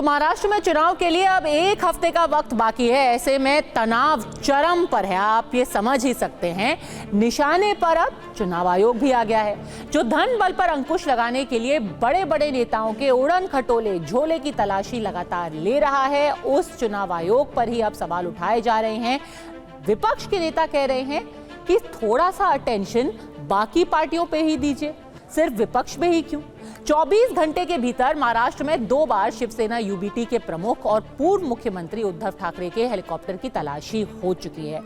तो महाराष्ट्र में चुनाव के लिए अब एक हफ्ते का वक्त बाकी है। ऐसे में तनाव चरम पर है, आप ये समझ ही सकते हैं। निशाने पर अब चुनाव आयोग भी आ गया है, जो धन बल पर अंकुश लगाने के लिए बड़े बड़े नेताओं के उड़न खटोले झोले की तलाशी लगातार ले रहा है। उस चुनाव आयोग पर ही अब सवाल उठाए जा रहे हैं। विपक्ष के नेता कह रहे हैं कि थोड़ा सा अटेंशन बाकी पार्टियों पे ही दीजिए, सिर्फ विपक्ष में ही क्यों। 24 घंटे के भीतर महाराष्ट्र में 2 बार शिवसेना यूबीटी के प्रमुख और पूर्व मुख्यमंत्री उद्धव ठाकरे के हेलीकॉप्टर की तलाशी हो चुकी है।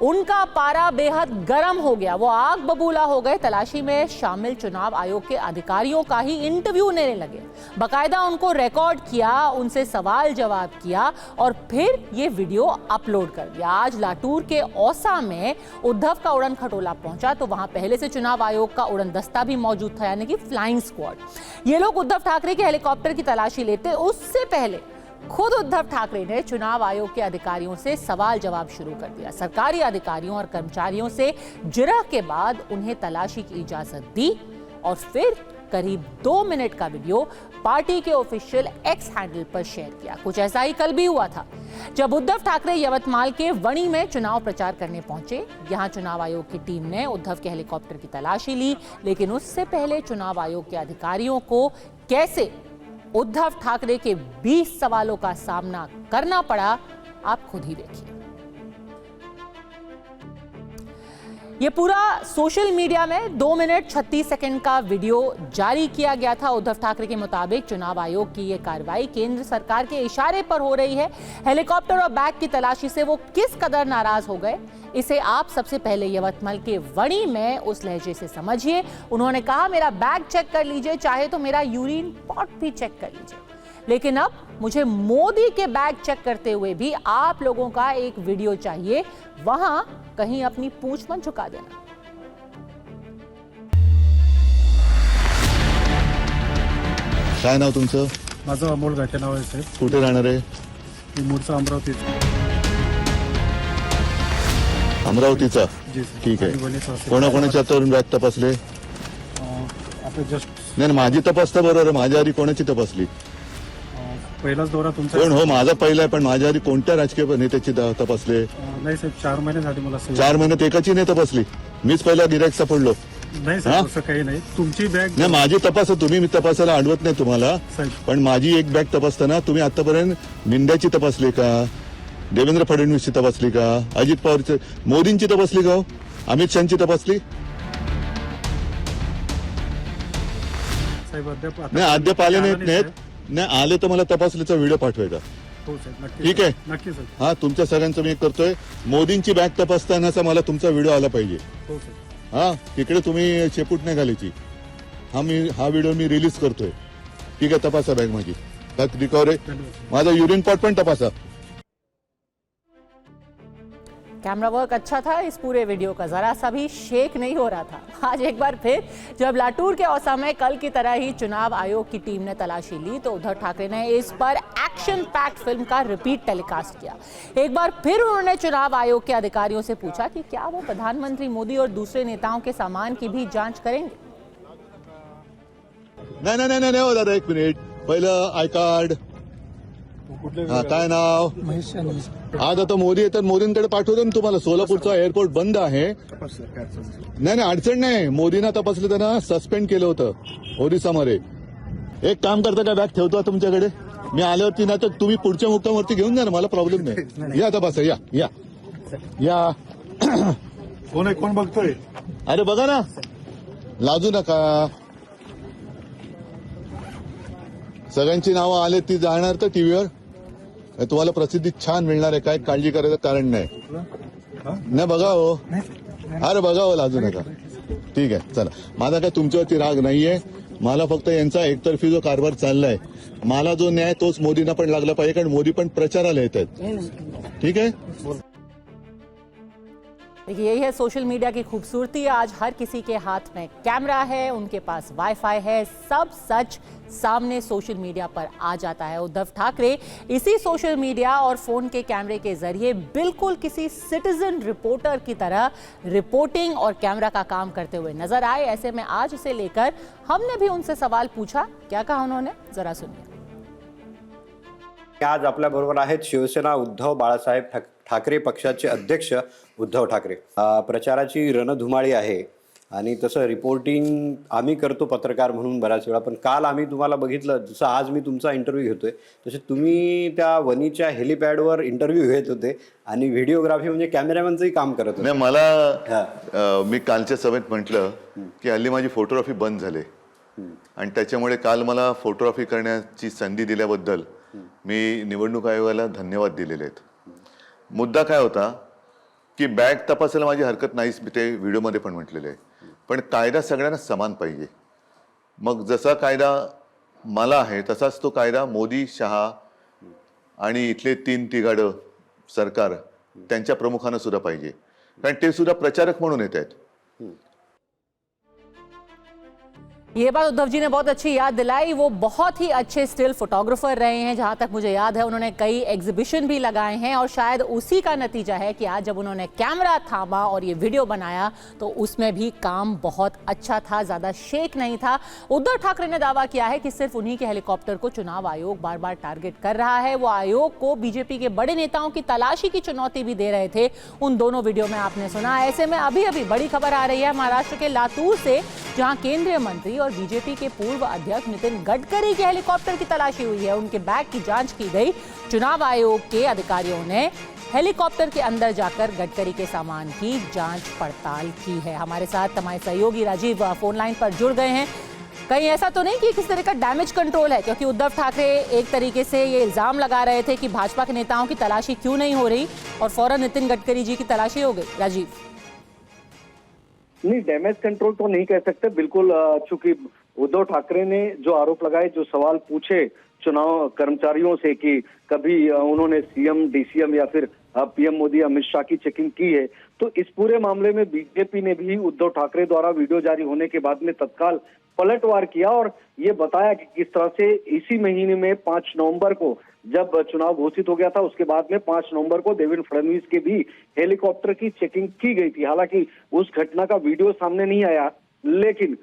उनका पारा बेहद गर्म हो गया, वो आग बबूला हो गए। तलाशी में शामिल चुनाव आयोग के अधिकारियों का ही इंटरव्यू लेने लगे, बकायदा उनको रिकॉर्ड किया, उनसे सवाल जवाब किया और फिर ये वीडियो अपलोड कर दिया। आज लातूर के औसा में उद्धव का उड़न खटोला पहुंचा तो वहां पहले से चुनाव आयोग का उड़न दस्ता भी मौजूद था, यानी कि फ्लाइंग स्क्वाड। ये लोग उद्धव ठाकरे के हेलीकॉप्टर की तलाशी लेते उससे पहले खुद उद्धव ठाकरे ने चुनाव आयोग के अधिकारियों से सवाल जवाब शुरू कर दिया। सरकारी अधिकारियों और कर्मचारियों से जिरह के बाद उन्हें तलाशी की इजाजत दी और फिर करीब 2 मिनट का वीडियो पार्टी के ऑफिशियल एक्स हैंडल पर शेयर किया। कुछ ऐसा ही कल भी हुआ था, जब उद्धव ठाकरे यवतमाल के वणी में चुनाव प्रचार करने पहुंचे। यहां चुनाव आयोग की टीम ने उद्धव के हेलीकॉप्टर की तलाशी ली, लेकिन उससे पहले चुनाव आयोग के अधिकारियों को कैसे उद्धव ठाकरे के 20 सवालों का सामना करना पड़ा, आप खुद ही देखिए। ये पूरा सोशल मीडिया में 2 मिनट 36 सेकंड का वीडियो जारी किया गया था। उद्धव ठाकरे के मुताबिक चुनाव आयोग की ये कार्रवाई केंद्र सरकार के इशारे पर हो रही है। हेलीकॉप्टर और बैग की तलाशी से वो किस कदर नाराज हो गए, इसे आप सबसे पहले यवतमाल के वणी में उस लहजे से समझिए। उन्होंने कहा, मेरा बैग चेक कर लीजिए, चाहे तो मेरा यूरिन पॉट भी चेक कर लीजिए, लेकिन अब मुझे मोदी के बैग चेक करते हुए भी आप लोगों का एक वीडियो चाहिए। वहां कहीं अपनी पूंछ मत झुका देना। काय नाव तुमचं? माझं अमोल घाटे नाव आहे साहेब. कुठे राहणार आहे? मी मूळचा अमरावतीचा. अमरावतीचा? ठीक आहे. कोणाकोणाच्या तरुण बॅग तपासले? आता जस्ट नाही, माझी तपासता बरोबर. माझ्या आधी कोणाची तपासली? पहिलाच दौरा तुमचा. पण हो, माझा पहिला आहे, पण माझ्या आधी कोणत्या राजकीय नेत्याची तपासले? नाही साहेब, 4 महिने झाले मला. 4 महिन्यात एकाची नाही तपासली. मीच पहिला गिराईक सापडलो. नाही साहेब, असं काही नाही. तुमची बॅग नाही, माझी तपास तुम्ही, मी तपासायला अडवत नाही तुम्हाला, पण माझी एक बॅग तपासताना तुम्ही आतापर्यंत मिंद्याची तपासली का? देवेंद्र फडणवीसची तपासली का? अजित पवारची, मोदींची तपासली का? अमित शहाची तपासली? साहेब नाही, अद्याप आले नाहीत. नाही आले तर मला तपासलीचा व्हिडिओ पाठवायचा. हो साहेब, नक्की. ठीक आहे, नक्की साहेब. हा तुमच्या सगळ्यांचं मी करतोय. मोदींची बॅग तपासतानाचा मला तुमचा व्हिडिओ आला पाहिजे. हो साहेब. हा, तिकडे तुम्ही शेपूट नाही घालायची. हा व्हिडिओ मी रिलीज करतोय. ठीक आहे, तपासा बॅग माझी. बॅग रिकव्हर आहे. माझा युरिन पॉट पण तपासा. कैमरा वर्क अच्छा था इस पूरे वीडियो का, जरा सा भी शेक नहीं हो रहा था। आज एक बार फिर जब लातूर के औसा में कल की तरह ही चुनाव आयोग की टीम ने तलाशी ली, तो उद्धव ठाकरे ने इस पर एक्शन पैक्ड फिल्म का रिपीट टेलीकास्ट किया। एक बार फिर उन्होंने चुनाव आयोग के अधिकारियों से पूछा कि क्या वो प्रधानमंत्री मोदी और दूसरे नेताओं के सामान की भी जांच करेंगे। नाही हो दादा, 1 मिनिट. पहिलं आय कार्ड. हा, काय नाव? आज आता मोदी येतात, मोदींकडे पाठवतो ना तुम्हाला. सोलापूरचा एअरपोर्ट बंद आहे. नाही अडचण नाही. मोदींना तपासलं, त्यांना सस्पेंड केलं होतं ओरिसामध्ये. एक काम करता का, बॅग ठेवतो तुमच्याकडे. मी आल्यावरती ना तर तुम्ही पुढच्या मुक्कामावरती घेऊन जा ना, मला प्रॉब्लेम नाही. या तपासा, या या या. कोण आहे, कोण बघतोय? अरे बघा ना, लाजू नका. सगळ्यांची नावं आले, ती जाणार तर टीव्हीवर. तुम्हाला प्रसिद्धी छान मिळणार आहे, काय काळजी करायचं कारण नाही. नाही बघा हो, अरे बघा हो, लाजू नका. ठीक आहे, चला. माझा काय तुमच्यावरती राग नाहीये. मला फक्त यांचा एकतर्फी जो कारभार चाललाय, मला जो न्याय तोच मोदींना पण लागला पाहिजे, कारण मोदी पण प्रचाराला येत आहेत. ठीक आहे. देखिए, यही है सोशल मीडिया की खूबसूरती। आज हर किसी के हाथ में कैमरा है, उनके पास वाईफाई है, सब सच सामने सोशल मीडिया पर आ जाता है। उद्धव ठाकरे इसी सोशल मीडिया और फोन के कैमरे के जरिए बिल्कुल किसी सिटीजन रिपोर्टर की तरह रिपोर्टिंग और कैमरा का काम करते हुए नजर आए। ऐसे में आज इसे लेकर हमने भी उनसे सवाल पूछा। क्या कहा उन्होंने, जरा सुनिए। आज आपल्याबरोबर आहेत शिवसेना उद्धव बाळासाहेब ठाकरे पक्षाचे अध्यक्ष उद्धव ठाकरे. प्रचाराची रणधुमाळी आहे आणि तसं रिपोर्टिंग आम्ही करतो पत्रकार म्हणून बऱ्याच वेळा, पण काल आम्ही तुम्हाला बघितलं, जसं आज मी तुमचा इंटरव्ह्यू घेतोय तसे तुम्ही त्या वणीच्या हेलिपॅडवर इंटरव्ह्यू घेत होते आणि व्हिडिओग्राफी म्हणजे कॅमेरामॅनचंही काम करत होते. नाही, मला मी कालच्या सभेत म्हटलं की हल्ली माझी फोटोग्राफी बंद झाली आणि त्याच्यामुळे काल मला फोटोग्राफी करण्याची संधी दिल्याबद्दल मी निवडणूक आयोगाला धन्यवाद दिलेले आहेत. मुद्दा काय होता की बॅग तपासायला माझी हरकत नाहीच, मी ते व्हिडिओमध्ये पण म्हटलेलं आहे, पण कायदा सगळ्यांना समान पाहिजे. मग जसा कायदा मला आहे तसाच तो कायदा मोदी, शहा आणि इथले 3 तिघाडं सरकार त्यांच्या प्रमुखांना सुद्धा पाहिजे, कारण ते सुद्धा प्रचारक म्हणून येत आहेत. ये बात उद्धव जी ने बहुत अच्छी याद दिलाई. वो बहुत ही अच्छे स्टिल फोटोग्राफर रहे हैं, जहां तक मुझे याद है उन्होंने कई एग्जीबिशन भी लगाए हैं और शायद उसी का नतीजा है कि आज जब उन्होंने कैमरा थामा और ये वीडियो बनाया तो उसमें भी काम बहुत अच्छा था, ज़्यादा शेक नहीं था. उद्धव ठाकरे ने दावा किया है कि सिर्फ उन्हीं के हेलीकॉप्टर को चुनाव आयोग बार बार टारगेट कर रहा है. वो आयोग को बीजेपी के बड़े नेताओं की तलाशी की चुनौती भी दे रहे थे. उन दोनों वीडियो में आपने सुना. ऐसे में अभी अभी बड़ी खबर आ रही है महाराष्ट्र के लातूर से, जहां केंद्रीय मंत्री और बीजेपी के पूर्व अध्यक्ष नितिन गडकरी के हेलीकॉप्टर की तलाशी हुई है. उनके बैग की जांच की गई. चुनाव आयोग के अधिकारियों ने हेलीकॉप्टर के अंदर जाकर गडकरी के सामान की जांच पड़ताल की है. हमारे साथ हमारे सहयोगी राजीव फोन लाइन पर जुड़ गए हैं. कहीं ऐसा तो नहीं कि किसी तरह का डैमेज कंट्रोल है, क्योंकि उद्धव ठाकरे एक तरीके से ये इल्जाम लगा रहे थे कि भाजपा के नेताओं की तलाशी क्यों नहीं हो रही और फौरन नितिन गडकरी जी की तलाशी हो गई. राजीव, नहीं, डैमेज कंट्रोल तो नहीं कह सकते बिल्कुल, चूंकि उद्धव ठाकरे ने जो आरोप लगाए, जो सवाल पूछे चुनाव कर्मचारियों से कि कभी उन्होंने सीएम, डीसीएम या फिर पीएम मोदी, अमित शाह की चेकिंग की है, तो इस पूरे मामले में बीजेपी ने भी उद्धव ठाकरे द्वारा वीडियो जारी होने के बाद में तत्काल पलटवार किया और ये बताया कि किस तरह से इसी महीने में 5 नवंबर को जब चुनाव घोषित हो गया था, उसके बाद में 5 नवंबर को देवेंद्र फडणवीस के भी हेलीकॉप्टर की चेकिंग की गई थी. हालांकि उस घटना का वीडियो सामने नहीं आया, लेकिन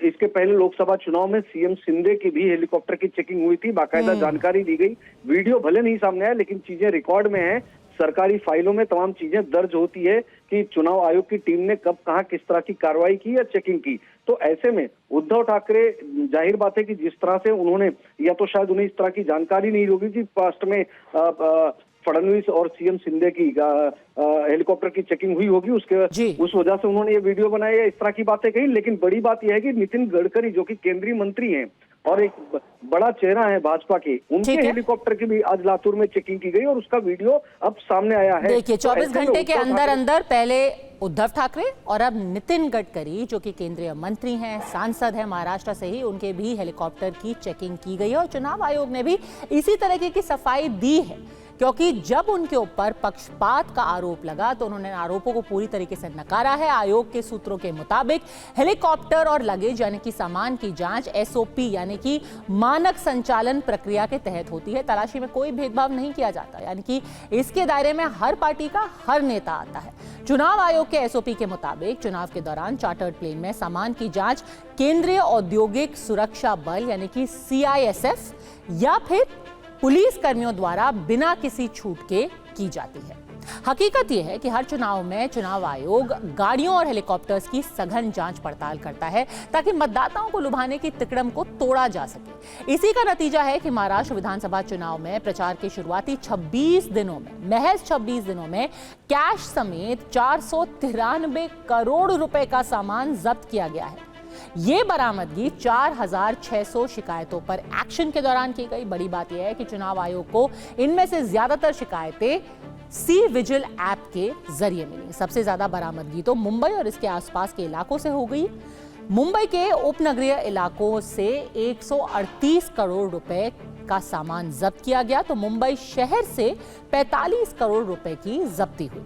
इसके पहले लोकसभा चुनाव में सीएम शिंदे की भी हेलीकॉप्टर की चेकिंग हुई थी. बाकायदा जानकारी दी गई. वीडियो भले नहीं सामने आया, लेकिन चीजें रिकॉर्ड में है. सरकारी फाइलों में तमाम चीजें दर्ज होती है कि चुनाव आयोग की टीम ने कब कहां किस तरह की कार्रवाई की या चेकिंग की. तो ऐसे में उद्धव ठाकरे, जाहिर बात है कि जिस तरह से उन्होंने, या तो शायद उन्हें इस तरह की जानकारी नहीं होगी कि पास्ट में फडणवीस और सीएम शिंदे की हेलीकॉप्टर की चेकिंग हुई होगी, उस वजह से उन्होंने ये वीडियो बनाया, इस तरह की बातें कही. लेकिन बड़ी बात यह है कि नितिन गडकरी, जो कि केंद्रीय मंत्री हैं और एक बड़ा चेहरा है भाजपा के, उनके हेलीकॉप्टर की भी आज लातूर में चेकिंग की गई और उसका वीडियो अब सामने आया है. देखिए, 24 घंटे के अंदर अंदर पहले उद्धव ठाकरे और अब नितिन गडकरी, जो कि केंद्रीय मंत्री हैं, सांसद हैं महाराष्ट्र से ही, उनके भी हेलीकॉप्टर की चेकिंग की गई है और चुनाव आयोग ने भी इसी तरीके की सफाई दी है, क्योंकि जब उनके ऊपर पक्षपात का आरोप लगा तो उन्होंने आरोपों को पूरी तरीके से नकारा है. आयोग के सूत्रों के मुताबिक हेलीकॉप्टर और लगेज यानी कि सामान की जांच एसओपी यानी कि मानक संचालन प्रक्रिया के तहत होती है. तलाशी में कोई भेदभाव नहीं किया जाता, यानी कि इसके दायरे में हर पार्टी का हर नेता आता है. चुनाव आयोग के एसओपी के मुताबिक चुनाव के दौरान चार्टर्ड प्लेन में सामान की जांच केंद्रीय औद्योगिक सुरक्षा बल यानी कि सीआईएसएफ या फिर पुलिस कर्मियों द्वारा बिना किसी छूट के की जाती है. हकीकत यह है कि हर चुनाव में चुनाव आयोग गाड़ियों और हेलीकॉप्टर्स की सघन जांच पड़ताल करता है ताकि मतदाताओं को लुभाने की तिकड़म को तोड़ा जा सके. इसी का नतीजा है कि महाराष्ट्र विधानसभा चुनाव में प्रचार के शुरुआती 26 दिनों में, महज 26 दिनों में कैश समेत 493 करोड़ रुपए का सामान जब्त किया गया है. ये बरामदगी 4600 शिकायतों पर एक्शन के दौरान की गई. बड़ी बात यह है कि चुनाव आयोग को इनमें से ज्यादातर शिकायतें सी विजिल ऐप के जरिए मिली. सबसे ज्यादा बरामदगी तो मुंबई और इसके आसपास के इलाकों से हो गई. मुंबई के उपनगरीय इलाकों से 138 करोड़ रुपए का सामान जब्त किया गया, तो मुंबई शहर से 45 करोड़ रुपए की जब्ती हुई.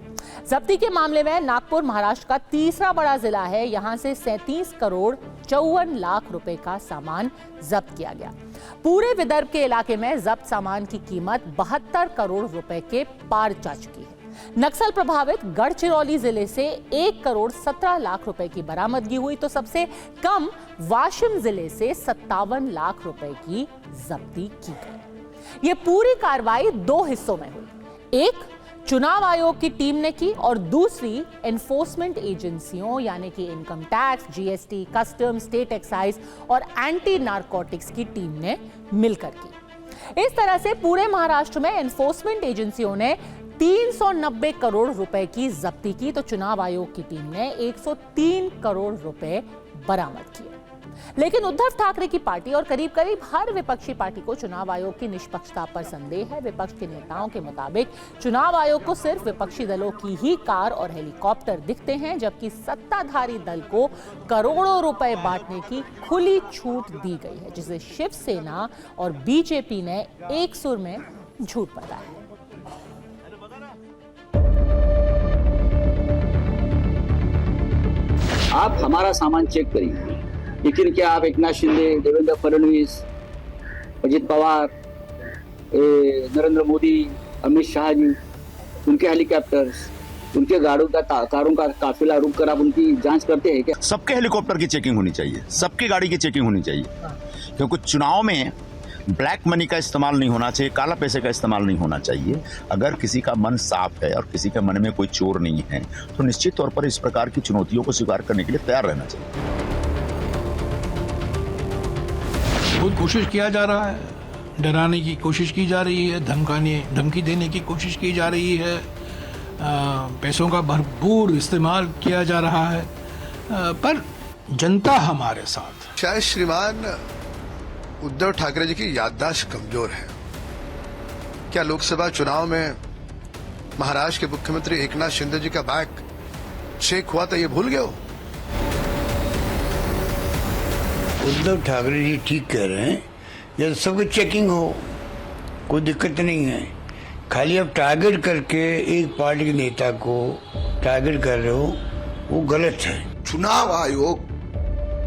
जब्ती के मामले में नागपुर महाराष्ट्र का तीसरा बड़ा जिला है. यहां से 37 करोड़ 54 लाख रुपए का सामान जब्त किया गया. पूरे विदर्भ के इलाके में जब्त सामान की कीमत 72 करोड़ रुपए के पार जा चुकी है. नक्सल प्रभावित गढ़चिरौली जिले से 1 करोड़ 17 लाख रुपए की बरामदगी हुई, तो सबसे कम वाशिम जिले से 57 लाख रुपए की जब्ती की गई. ये पूरी कार्रवाई 2 हिस्सों में हुई। एक चुनाव आयोग की टीम ने की और दूसरी एनफोर्समेंट एजेंसियों यानी कि income tax, GST, custom, state excise और एंटी नारकोटिक्स की टीम ने मिलकर की। इस तरह से पूरे महाराष्ट्र में एनफोर्समेंट एजेंसियों ने 390 करोड़ रुपए की जब्ती की, तो चुनाव आयोग की टीम ने 103 करोड़ रुपए बरामद किए। लेकिन उद्धव ठाकरे की पार्टी और करीब करीब हर विपक्षी पार्टी को चुनाव आयोग की निष्पक्षता पर संदेह है। विपक्ष के नेताओं के मुताबिक चुनाव आयोग को सिर्फ विपक्षी दलों की ही कार और हेलीकॉप्टर दिखते हैं, जबकि सत्ताधारी दल को करोड़ों रुपए बांटने की खुली छूट दी गई है, जिसे शिवसेना और बीजेपी ने एक सुर में झूठ बताया है। आप हमारा सामान चेक करिए, लेकिन क्या आप एकनाथ शिंदे, देवेंद्र फडणवीस, अजित पवार, नरेंद्र मोदी, अमित शाह जी, उनके हेलीकॉप्टर्स, उनके कारों का काफिला रुक कर आप उनकी जांच करते हैं क्या? सबके हेलीकॉप्टर की चेकिंग होनी चाहिए, सबकी गाड़ी की चेकिंग होनी चाहिए, क्योंकि चुनाव में ब्लैक मनी का इस्तेमाल नहीं होना चाहिए, काला पैसे का इस्तेमाल नहीं होना चाहिए। अगर किसी का मन साफ है और किसी के मन में कोई चोर नहीं है, तो निश्चित तौर पर इस प्रकार की चुनौतियों को स्वीकार करने के लिए तैयार रहना चाहिए। बहुत कोशिश किया जा रहा है, डराने की कोशिश की जा रही है, धमकी देने की कोशिश की जा रही है, पैसों का भरपूर इस्तेमाल किया जा रहा है, पर जनता हमारे साथ। शायद श्रीमान उद्धव ठाकरे जी की याददाश्त कमजोर है। क्या लोकसभा चुनाव में महाराष्ट्र के मुख्यमंत्री एकनाथ शिंदे जी का बैग चेक हुआ था, ये भूल गए हो? उद्धव ठाकरे जी ठीक कह रहे हैं, यदि सबकी चेकिंग हो कोई दिक्कत नहीं है। खाली आप टारगेट करके एक पार्टी के नेता को टारगेट कर रहे हो, वो गलत है। चुनाव आयोग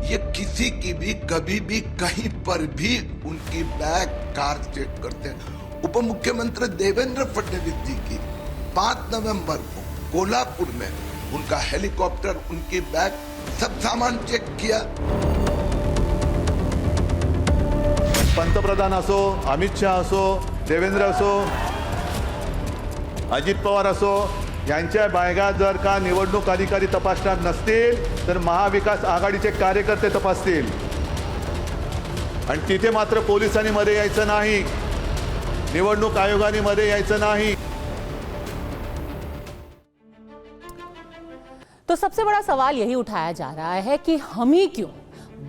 ये किसी की भी कभी भी कहीं पर भी उनकी बैग कार चेक करते हैं। उप मुख्यमंत्री देवेंद्र फडणवीस जी की 5 नवंबर को कोल्हापुर में उनका हेलीकॉप्टर, उनकी बैग, सब सामान चेक किया। पंतप्रधान असो, अमित शाह असो, देवेंद्र असो, अजित पवार असो, यांच्या बॅगा जर का निवडणूक अधिकारी तपासणार नसतील तर महाविकास आघाडीचे कार्यकर्ते तपासतील, आणि तिथे मात्र पोलिसांनी मध्ये यायचं नाही, निवडणूक आयोगाने मध्ये यायचं नाही। तो सबसे बड़ा सवाल यही उठाया जा रहा है कि हम ही क्यों,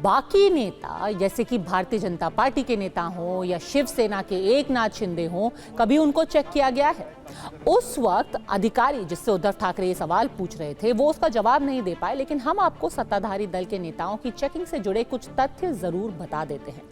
बाकी नेता जैसे कि भारतीय जनता पार्टी के नेता हों या शिवसेना के एकनाथ शिंदे हों, कभी उनको चेक किया गया है? उस वक्त अधिकारी जिससे उद्धव ठाकरे ये सवाल पूछ रहे थे वो उसका जवाब नहीं दे पाए, लेकिन हम आपको सत्ताधारी दल के नेताओं की चेकिंग से जुड़े कुछ तथ्य जरूर बता देते हैं।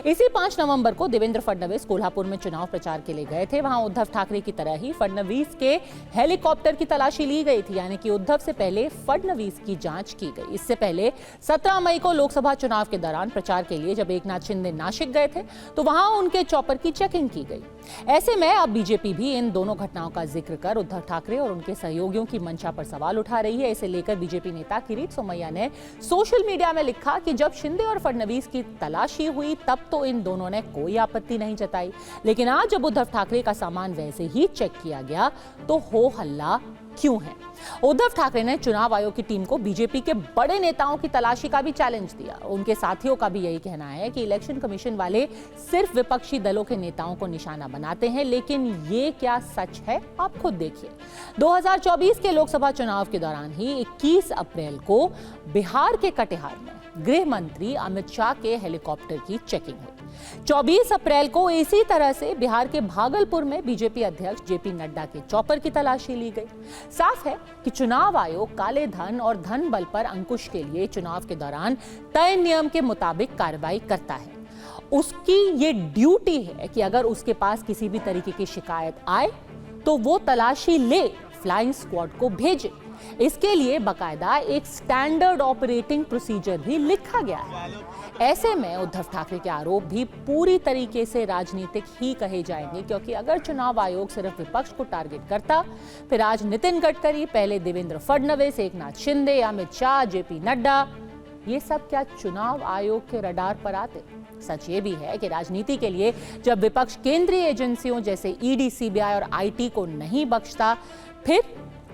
इसी 5 नवंबर को देवेंद्र फडणवीस कोल्हापुर में चुनाव प्रचार के लिए गए थे। वहां उद्धव ठाकरे की तरह ही फडणवीस के हेलीकॉप्टर की तलाशी ली गई थी, यानी कि उद्धव से पहले फडणवीस की जांच की गई। इससे पहले 17 मई को लोकसभा चुनाव के दौरान प्रचार के लिए जब एकनाथ शिंदे नासिक गए थे तो वहां उनके चॉपर की चेकिंग की गई। ऐसे में अब बीजेपी भी इन दोनों घटनाओं का जिक्र कर उद्धव ठाकरे और उनके सहयोगियों की मंशा पर सवाल उठा रही है। इसे लेकर बीजेपी नेता किरीट सोमैया ने सोशल मीडिया में लिखा कि जब शिंदे और फडणवीस की तलाशी हुई तब तो इन दोनों ने कोई आपत्ति नहीं जताई, लेकिन आज जब उद्धव ठाकरे का सामान वैसे ही चेक किया गया तो हो हल्ला क्यों है? उद्धव ठाकरे ने चुनाव आयोग की टीम को बीजेपी के बड़े नेताओं की तलाशी का भी चैलेंज दिया। उनके साथियों का भी यही कहना है कि इलेक्शन कमीशन वाले सिर्फ विपक्षी दलों के नेताओं को निशाना बनाते हैं, लेकिन ये क्या सच है? आप खुद देखिए। 2024 के लोकसभा चुनाव के दौरान ही 21 अप्रैल को बिहार के कटिहार में गृह मंत्री अमित शाह के हेलीकॉप्टर की चेकिंग हुई। 24 अप्रैल को इसी तरह से बिहार के भागलपुर में बीजेपी अध्यक्ष जेपी नड्डा के चॉपर की तलाशी ली गई। साफ है कि चुनाव आयोग काले धन और धन बल पर अंकुश के लिए चुनाव के दौरान तय नियम के मुताबिक कार्रवाई करता है। उसकी ये ड्यूटी है कि अगर उसके पास किसी भी तरीके की शिकायत आए तो वो तलाशी ले, फ्लाइंग स्क्वाड को भेजे। इसके लिए बकायदा एक स्टैंडर्ड ऑपरेटिंग प्रोसीजर भी लिखा गया है। ऐसे में उद्धव ठाकरे के आरोप भी पूरी तरीके से राजनीतिक ही कहे जाएंगे, क्योंकि अगर चुनाव आयोग सिर्फ विपक्ष को टारगेट करता, फिर आज नितिन गडकरी, पहले देवेंद्र फडणवीस, एकनाथ शिंदे, अमित शाह, जेपी नड्डा, ये सब क्या चुनाव आयोग के रडार पर आते? सच ये भी है कि राजनीति के लिए जब विपक्ष केंद्रीय एजेंसियों जैसे ईडी, सीबीआई और आईटी को नहीं बख्शता, फिर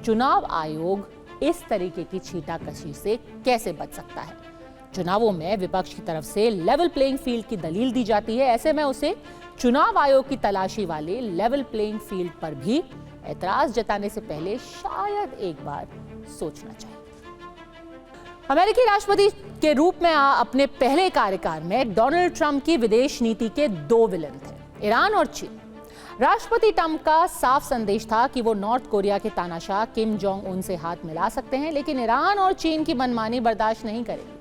चुनाव आयोग इस तरीके की छींटाकशी से कैसे बच सकता है? चुनावों में विपक्ष की तरफ से लेवल प्लेइंग फील्ड की दलील दी जाती है, ऐसे में उसे चुनाव आयोग की तलाशी वाले लेवल प्लेइंग फील्ड पर भी ऐतराज जताने से पहले शायद एक बार सोचना चाहिए। अमेरिकी राष्ट्रपति के रूप में अपने पहले कार्यकाल में डोनाल्ड ट्रंप की विदेश नीति के दो विलेन थे, ईरान और चीन। राष्ट्रपति ट्रंप का साफ संदेश था कि वो नॉर्थ कोरिया के तानाशाह किम जोंग उन से हाथ मिला सकते हैं, लेकिन ईरान और चीन की मनमानी बर्दाश्त नहीं करेंगे।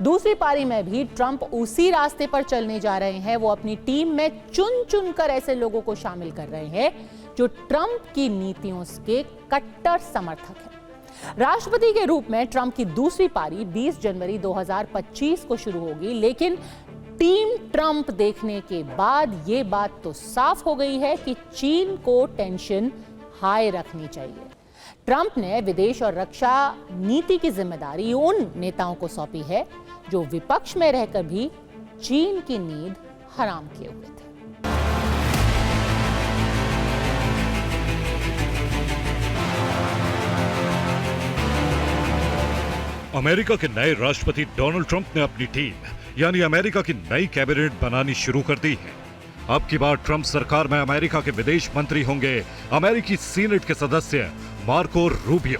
दूसरी पारी में भी ट्रंप उसी रास्ते पर चलने जा रहे हैं। वो अपनी टीम में चुन चुन कर ऐसे लोगों को शामिल कर रहे हैं जो ट्रंप की नीतियों के कट्टर समर्थक हैं। राष्ट्रपति के रूप में ट्रंप की दूसरी पारी 20 जनवरी 2025 को शुरू होगी, लेकिन टीम ट्रंप देखने के बाद ये बात तो साफ हो गई है कि चीन को टेंशन हाई रखनी चाहिए। ट्रंप ने विदेश और रक्षा नीति की जिम्मेदारी उन नेताओं को सौंपी है जो विपक्ष में रहकर भी चीन की नींद हराम किए हुए थे। अमेरिका के नए राष्ट्रपति डोनाल्ड ट्रंप ने अपनी टीम यानी अमेरिका की नई कैबिनेट बनानी शुरू कर दी है। अब की बार ट्रंप सरकार में अमेरिका के विदेश मंत्री होंगे अमेरिकी सीनेट के सदस्य मार्को रूबियो।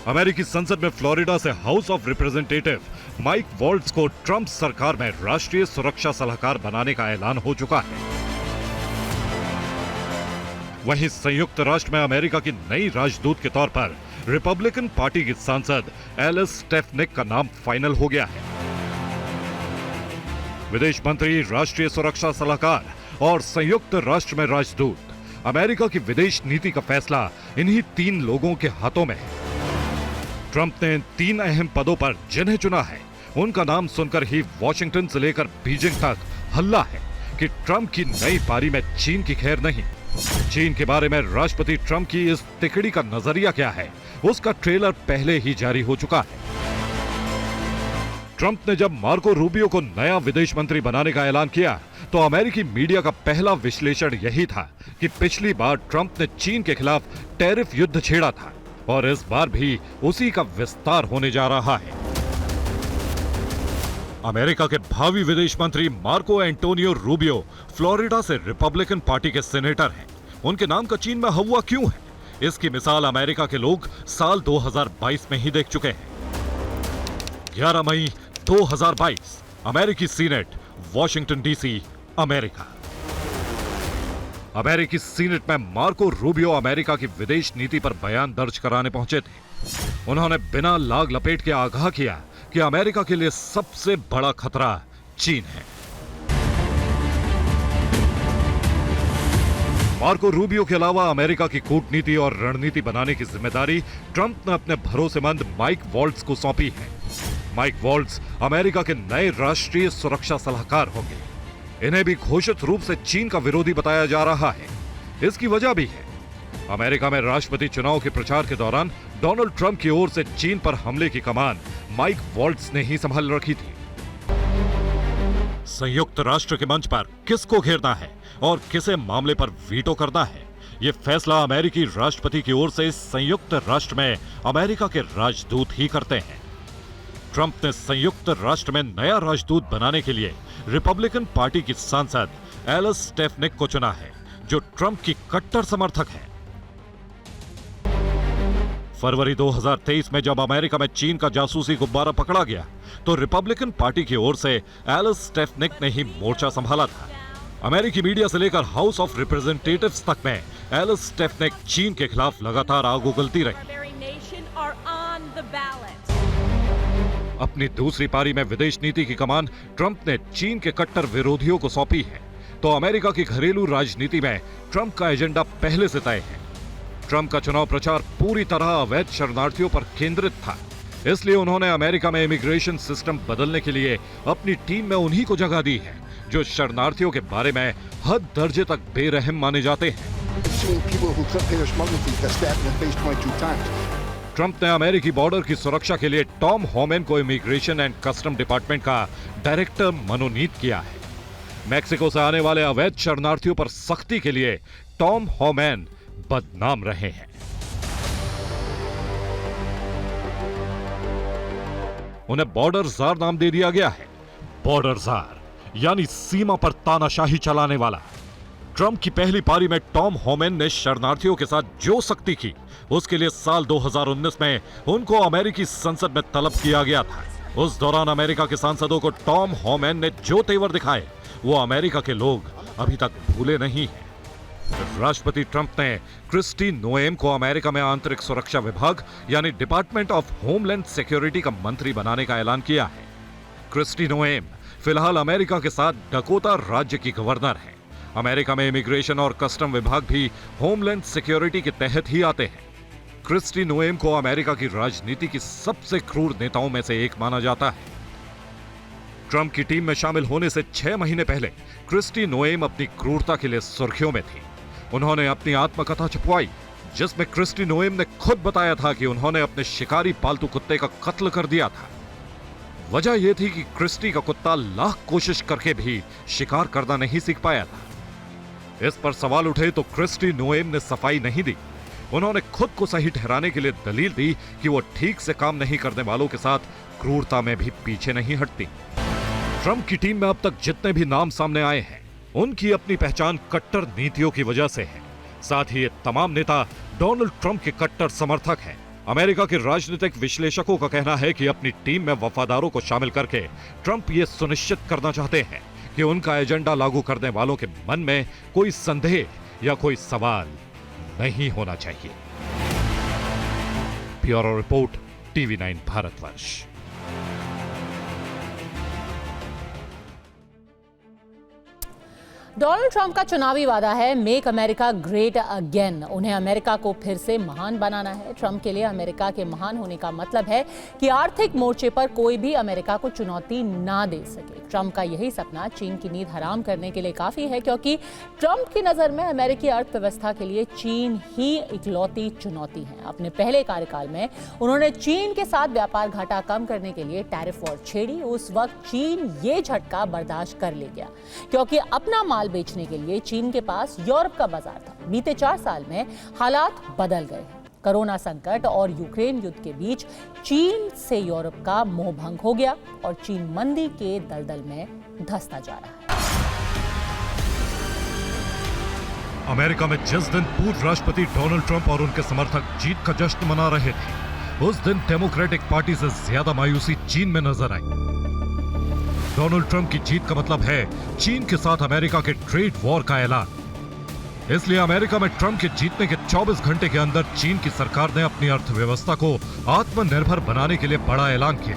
अमेरिकी संसद में फ्लोरिडा से House of Representative Mike Waltz को ट्रंप सरकार में राष्ट्रीय सुरक्षा सलाहकार बनाने का ऐलान हो चुका है। वहीं संयुक्त राष्ट्र में अमेरिका की नई राजदूत के तौर पर रिपब्लिकन पार्टी की सांसद एलिस स्टेफनिक का नाम फाइनल हो गया है। विदेश मंत्री, राष्ट्रीय सुरक्षा सलाहकार और संयुक्त राष्ट्र में राजदूत, अमेरिका की विदेश नीति का फैसला इन्हीं तीन लोगों के हाथों में है। ट्रंप ने इन तीन अहम पदों पर जिन्हें चुना है, उनका नाम सुनकर ही वॉशिंगटन से लेकर बीजिंग तक हल्ला है कि ट्रंप की नई पारी में चीन की खैर नहीं। चीन के बारे में राष्ट्रपति ट्रंप की इस तिकड़ी का नजरिया क्या है, उसका ट्रेलर पहले ही जारी हो चुका है। ट्रंप ने जब मार्को रूबियो को नया विदेश मंत्री बनाने का ऐलान किया तो अमेरिकी मीडिया का पहला विश्लेषण यही था कि पिछली बार ट्रंप ने चीन के खिलाफ टैरिफ युद्ध छेड़ा था और इस बार भी उसी का विस्तार होने जा रहा है। अमेरिका के भावी विदेश मंत्री मार्को एंटोनियो रूबियो फ्लोरिडा से रिपब्लिकन पार्टी के सेनेटर हैं। उनके नाम का चीन में हवा क्यों है, इसकी मिसाल अमेरिका के लोग साल 2022 में ही देख चुके हैं। 11 मई 2022, अमेरिकी सीनेट, वॉशिंगटन डीसी, अमेरिका। अमेरिकी सीनेट में मार्को रूबियो अमेरिका की विदेश नीति पर बयान दर्ज कराने पहुंचे थे। उन्होंने बिना लाग लपेट के आगाह किया कि अमेरिका के लिए सबसे बड़ा खतरा चीन है। मार्को रूबियो के अलावा अमेरिका की कूटनीति और रणनीति बनाने की जिम्मेदारी ट्रंप ने अपने भरोसेमंद माइक वॉल्ट्ज को सौंपी है। माइक वॉल्ट्ज अमेरिका के नए राष्ट्रीय सुरक्षा सलाहकार होंगे। इन्हें भी घोषित रूप से चीन का विरोधी बताया जा रहा है। इसकी वजह भी है, अमेरिका में राष्ट्रपति चुनाव के प्रचार के दौरान डोनाल्ड ट्रंप की ओर से चीन पर हमले की कमान माइक वॉल्ट्ज ने ही संभाल रखी थी। संयुक्त राष्ट्र के मंच पर किसको घेरना है और किसे मामले पर वीटो करना है, यह फैसला अमेरिकी राष्ट्रपति की ओर से संयुक्त राष्ट्र में अमेरिका के राजदूत ही करते हैं। ट्रंप ने संयुक्त राष्ट्र में नया राजदूत बनाने के लिए रिपब्लिकन पार्टी की सांसद एलिस स्टेफनिक को चुना है, जो ट्रंप की कट्टर समर्थक है। फरवरी 2023 में जब अमेरिका में चीन का जासूसी गुब्बारा पकड़ा गया तो रिपब्लिकन पार्टी की ओर से एलिस स्टेफनिक ने ही मोर्चा संभाला था। अमेरिकी मीडिया से लेकर हाउस ऑफ रिप्रेजेंटेटिव्स तक में एलिस स्टेफनिक चीन के खिलाफ लगातार आग उगलती रही। अपनी दूसरी पारी में विदेश नीति की कमान ट्रंप ने चीन के कट्टर विरोधियों को सौंपी है, तो अमेरिका की घरेलू राजनीति में ट्रंप का एजेंडा पहले से तय है। ट्रंप का चुनाव प्रचार पूरी तरह अवैध शरणार्थियों पर केंद्रित था, इसलिए उन्होंने अमेरिका में इमिग्रेशन सिस्टम बदलने के लिए अपनी टीम में उन्हीं को जगह दी है जो शरणार्थियों के बारे में हद दर्जे तक बेरहम माने जाते हैं। ट्रंप ने अमेरिकी बॉर्डर की सुरक्षा के लिए टॉम होमैन को इमिग्रेशन एंड कस्टम डिपार्टमेंट का डायरेक्टर मनोनीत किया है। मैक्सिको से आने वाले अवैध शरणार्थियों पर सख्ती के लिए टॉम होमैन बदनाम रहे हैं। उन्हें बॉर्डर जार नाम दे दिया गया है। बॉर्डर जार यानी सीमा पर तानाशाही चलाने वाला। ट्रंप की पहली पारी में टॉम होमैन ने शरणार्थियों के साथ जो सख्ती की, उसके लिए साल 2019 में उनको अमेरिकी संसद में तलब किया गया था। उस दौरान अमेरिका के सांसदों को टॉम होमैन ने जो तेवर दिखाए, वो अमेरिका के लोग अभी तक भूले नहीं हैं। राष्ट्रपति ट्रंप ने क्रिस्टी नोएम को अमेरिका में आंतरिक सुरक्षा विभाग यानी डिपार्टमेंट ऑफ होमलैंड सिक्योरिटी का मंत्री बनाने का ऐलान किया है। क्रिस्टी नोएम फिलहाल अमेरिका के साथ डकोटा राज्य की गवर्नर है। अमेरिका में इमिग्रेशन और कस्टम विभाग भी होमलैंड सिक्योरिटी के तहत ही आते हैं। क्रिस्टी नोएम को अमेरिका की राजनीति की सबसे क्रूर नेताओं में से एक माना जाता है। ट्रंप की टीम में शामिल होने से 6 महीने पहले क्रिस्टी नोएम अपनी क्रूरता के लिए सुर्खियों में थी। उन्होंने अपनी आत्मकथा छपवाई, जिसमें क्रिस्टी नोएम ने खुद बताया था कि उन्होंने अपने शिकारी पालतू कुत्ते का कत्ल कर दिया था। वजह यह थी कि क्रिस्टी का कुत्ता लाख कोशिश करके भी शिकार करना नहीं सीख पाया था। इस पर सवाल उठे तो क्रिस्टी नोएम ने सफाई नहीं दी। उन्होंने खुद को सही ठहराने के लिए दलील दी कि वो ठीक से काम नहीं करने वालों के साथ क्रूरता में भी पीछे नहीं हटती। ट्रंप की टीम में अब तक जितने भी नाम सामने आए हैं, उनकी अपनी पहचान कट्टर नीतियों की वजह से है। साथ ही ये तमाम नेता डोनाल्ड ट्रंप के कट्टर समर्थक हैं। अमेरिका के राजनीतिक विश्लेषकों का कहना है कि अपनी टीम में वफादारों को शामिल करके ट्रंप ये सुनिश्चित करना चाहते हैं कि उनका एजेंडा लागू करने वालों के मन में कोई संदेह या कोई सवाल नहीं होना चाहिए। Bureau report, TV9 Bharatvarsh. Donald Trump का चुनावी वादा है मेक अमेरिका ग्रेट अगेन। उन्हें अमेरिका को फिर से महान बनाना है। ट्रंप के लिए अमेरिका के महान होने का मतलब है कि आर्थिक मोर्चे पर कोई भी अमेरिका को चुनौती ना दे सके। ट्रंप का यही सपना चीन की नींद हराम करने के लिए काफी है, क्योंकि ट्रंप की नजर में अमेरिकी अर्थव्यवस्था के लिए चीन ही इकलौती चुनौती है। अपने पहले कार्यकाल में उन्होंने चीन के साथ व्यापार घाटा कम करने के लिए टैरिफ वॉर छेड़ी। उस वक्त चीन ये झटका बर्दाश्त कर ले गया, क्योंकि अपना माल बेचने के लिए चीन के पास यूरोप का बाजार था। बीते 4 साल में हालात बदल गए हैं। कोरोना संकट और यूक्रेन युद्ध के बीच चीन से यूरोप का मोह भंग हो गया और चीन मंदी के दलदल में धंसता जा रहा है। अमेरिका में जिस दिन पूर्व राष्ट्रपति डोनाल्ड ट्रंप और उनके समर्थक जीत का जश्न मना रहे थे, उस दिन डेमोक्रेटिक पार्टी से ज्यादा मायूसी चीन में नजर आई। डोनाल्ड ट्रंप की जीत का मतलब है चीन के साथ अमेरिका के ट्रेड वॉर का ऐलान। इसलिए अमेरिका में ट्रंप के जीतने के 24 घंटे के अंदर चीन की सरकार ने अपनी अर्थव्यवस्था को आत्मनिर्भर बनाने के लिए बड़ा ऐलान किया।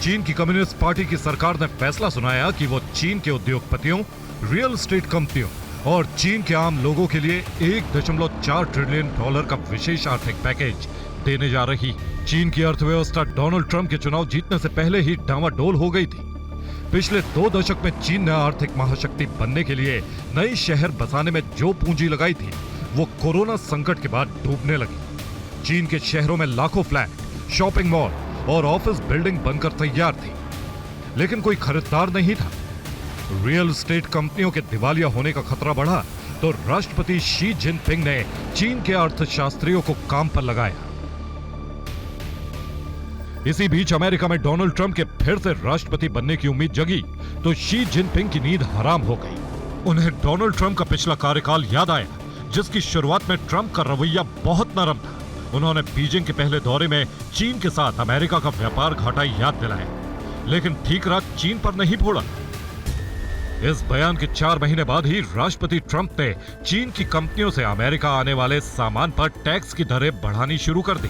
चीन की कम्युनिस्ट पार्टी की सरकार ने फैसला सुनाया कि वो चीन के उद्योगपतियों, रियल एस्टेट कंपनियों और चीन के आम लोगों के लिए $1.4 ट्रिलियन का विशेष आर्थिक पैकेज देने जा रही। चीन की अर्थव्यवस्था डोनाल्ड ट्रंप के चुनाव जीतने से पहले ही डामाडोल हो गई थी। पिछले 2 दशक में चीन ने आर्थिक महाशक्ति बनने के लिए नई शहर बसाने में जो पूंजी लगाई थी, वो कोरोना संकट के बाद डूबने लगी। चीन के शहरों में लाखों फ्लैट, शॉपिंग मॉल और ऑफिस बिल्डिंग बनकर तैयार थी, लेकिन कोई खरीदार नहीं था। रियल एस्टेट कंपनियों के दिवालिया होने का खतरा बढ़ा तो राष्ट्रपति शी जिनपिंग ने चीन के अर्थशास्त्रियों को काम पर लगाया। इसी बीच अमेरिका में डोनाल्ड ट्रंप के फिर से राष्ट्रपति बनने की उम्मीद जगी तो शी जिनपिंग की नींद हराम हो गई। उन्हें डोनाल्ड ट्रंप का पिछला कार्यकाल याद आया, जिसकी शुरुआत में ट्रंप का रवैया बहुत नरम था। उन्होंने बीजिंग के पहले दौरे में चीन के साथ अमेरिका का व्यापार घाटा याद दिलाया, लेकिन ठीक रात चीन पर नहीं फोड़ा। इस बयान के 4 महीने बाद ही राष्ट्रपति ट्रंप ने चीन की कंपनियों से अमेरिका आने वाले सामान पर टैक्स की दरें बढ़ानी शुरू कर दी।